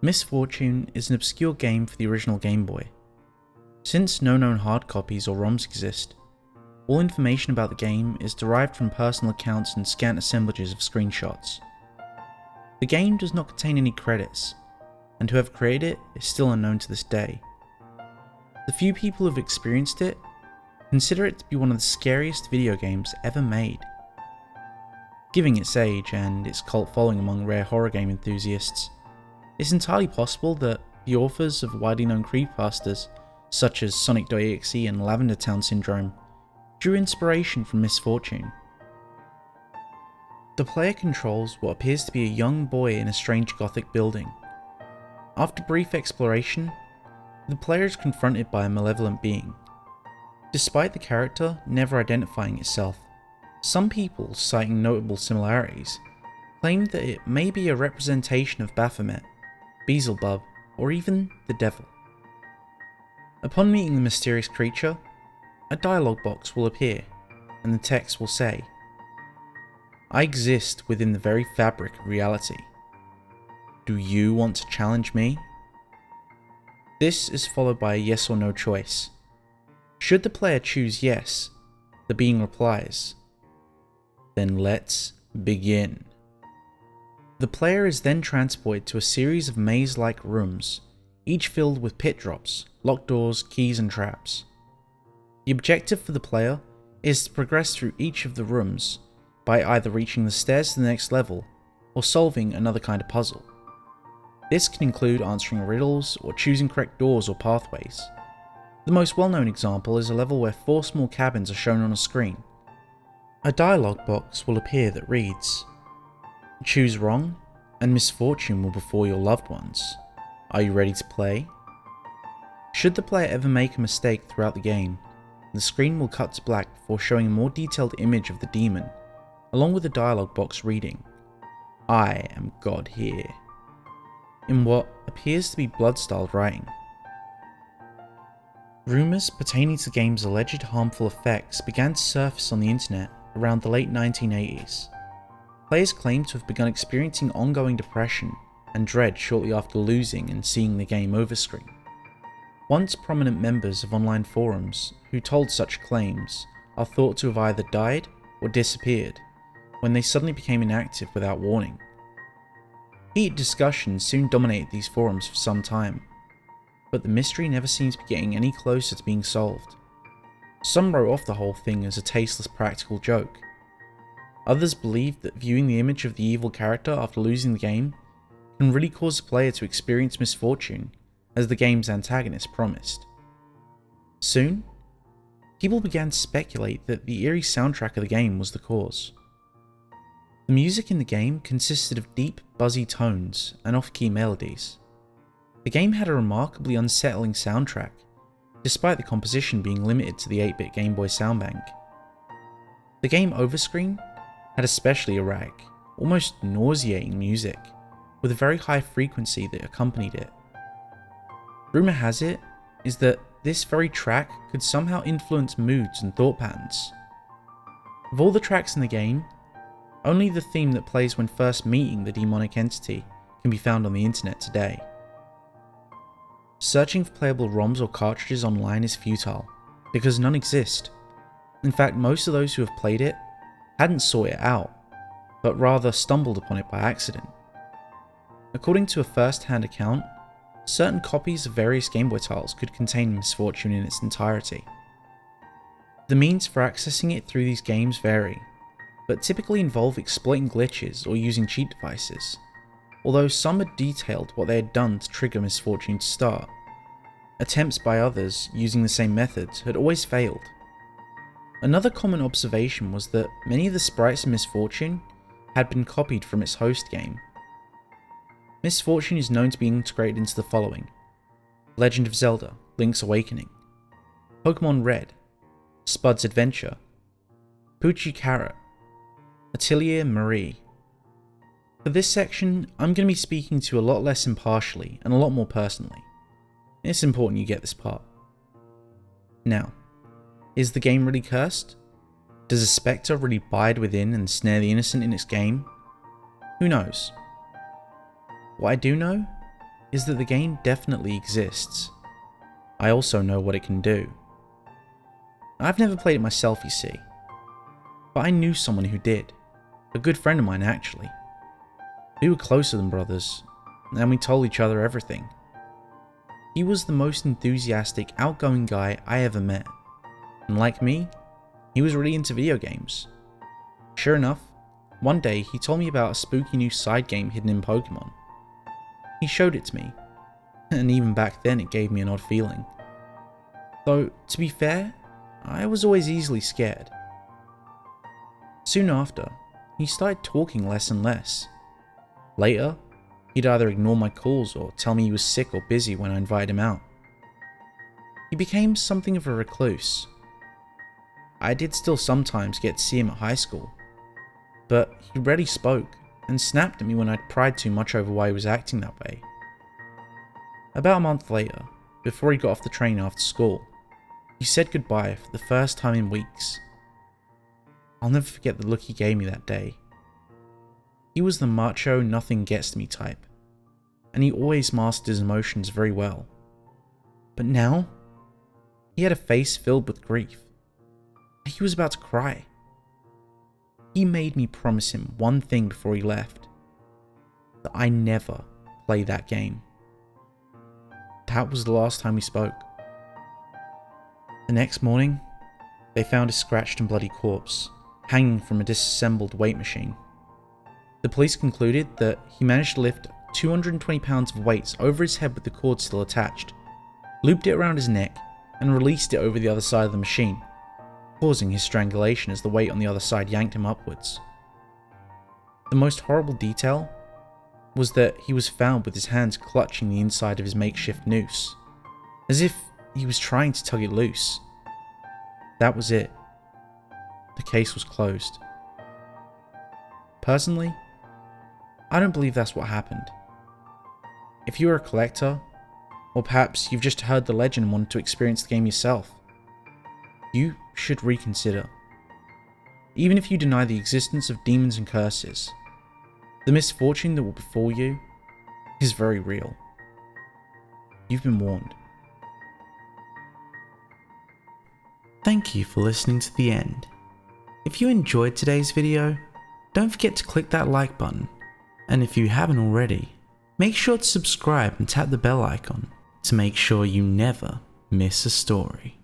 Misfortune is an obscure game for the original Game Boy. Since no known hard copies or ROMs exist, all information about the game is derived from personal accounts and scant assemblages of screenshots. The game does not contain any credits, and whoever created it is still unknown to this day. The few people who have experienced it consider it to be one of the scariest video games ever made. Given its age and its cult following among rare horror game enthusiasts, it's entirely possible that the authors of widely known creepypastas such as Sonic.exe and Lavender Town Syndrome drew inspiration from Misfortune. The player controls what appears to be a young boy in a strange gothic building. After brief exploration, the player is confronted by a malevolent being. Despite the character never identifying itself, some people, citing notable similarities, claim that it may be a representation of Baphomet, Beelzebub, or even the devil. Upon meeting the mysterious creature, a dialogue box will appear, and the text will say, "I exist within the very fabric of reality. Do you want to challenge me?" This is followed by a yes or no choice. Should the player choose yes, the being replies, "Then let's begin." The player is then transported to a series of maze-like rooms, each filled with pit drops, locked doors, keys and traps. The objective for the player is to progress through each of the rooms by either reaching the stairs to the next level or solving another kind of puzzle. This can include answering riddles or choosing correct doors or pathways. The most well-known example is a level where 4 small cabins are shown on a screen. A dialogue box will appear that reads, "Choose wrong, and misfortune will befall your loved ones. Are you ready to play?" Should the player ever make a mistake throughout the game, the screen will cut to black before showing a more detailed image of the demon, along with the dialogue box reading, "I am God here," in what appears to be blood-styled writing. Rumours pertaining to the game's alleged harmful effects began to surface on the internet around the late 1980s. Players claimed to have begun experiencing ongoing depression and dread shortly after losing and seeing the game overscreen. Once prominent members of online forums who told such claims are thought to have either died or disappeared when they suddenly became inactive without warning. Heated discussions soon dominated these forums for some time, but the mystery never seems to be getting any closer to being solved. Some wrote off the whole thing as a tasteless practical joke. Others believed that viewing the image of the evil character after losing the game can really cause the player to experience misfortune, as the game's antagonist promised. Soon, people began to speculate that the eerie soundtrack of the game was the cause. The music in the game consisted of deep, buzzy tones and off-key melodies. The game had a remarkably unsettling soundtrack, despite the composition being limited to the 8-bit Game Boy sound bank. The game overscreen had especially erratic, almost nauseating music, with a very high frequency that accompanied it. Rumour has it is that this very track could somehow influence moods and thought patterns. Of all the tracks in the game, only the theme that plays when first meeting the demonic entity can be found on the internet today. Searching for playable ROMs or cartridges online is futile, because none exist. In fact, most of those who have played it hadn't sought it out, but rather stumbled upon it by accident. According to a first-hand account, certain copies of various Game Boy titles could contain Misfortune in its entirety. The means for accessing it through these games vary, but typically involve exploiting glitches or using cheat devices, although some had detailed what they had done to trigger Misfortune to start. Attempts by others using the same methods had always failed. Another common observation was that many of the sprites in Misfortune had been copied from its host game. Misfortune is known to be integrated into the following: Legend of Zelda: Link's Awakening, Pokemon Red, Spud's Adventure, Poochie Carrot, Atelier Marie. For this section, I'm going to be speaking to you a lot less impartially and a lot more personally. It's important you get this part. Now, is the game really cursed? Does a spectre really bide within and snare the innocent in its game? Who knows? What I do know is that the game definitely exists. I also know what it can do. I've never played it myself, you see, but I knew someone who did. A good friend of mine, actually. We were closer than brothers, and we told each other everything. He was the most enthusiastic, outgoing guy I ever met, and like me, he was really into video games. Sure enough, one day he told me about a spooky new side game hidden in Pokemon. He showed it to me, and even back then it gave me an odd feeling. Though, to be fair, I was always easily scared. Soon after, he started talking less and less. Later, he'd either ignore my calls or tell me he was sick or busy when I invited him out. He became something of a recluse. I did still sometimes get to see him at high school, but he rarely spoke and snapped at me when I'd pried too much over why he was acting that way. About a month later, before he got off the train after school, he said goodbye for the first time in weeks. I'll never forget the look he gave me that day. He was the macho, nothing gets to me type, and he always masked his emotions very well. But now, he had a face filled with grief. He was about to cry. He made me promise him one thing before he left, that I never play that game. That was the last time we spoke. The next morning, they found a scratched and bloody corpse hanging from a disassembled weight machine. The police concluded that he managed to lift 220 pounds of weights over his head with the cord still attached, looped it around his neck, and released it over the other side of the machine, causing his strangulation as the weight on the other side yanked him upwards. The most horrible detail was that he was found with his hands clutching the inside of his makeshift noose, as if he was trying to tug it loose. That was it. The case was closed. Personally, I don't believe that's what happened. If you're a collector, or perhaps you've just heard the legend and wanted to experience the game yourself, you should reconsider. Even if you deny the existence of demons and curses, the misfortune that will befall you is very real. You've been warned. Thank you for listening to the end. If you enjoyed today's video, don't forget to click that like button, and if you haven't already, make sure to subscribe and tap the bell icon to make sure you never miss a story.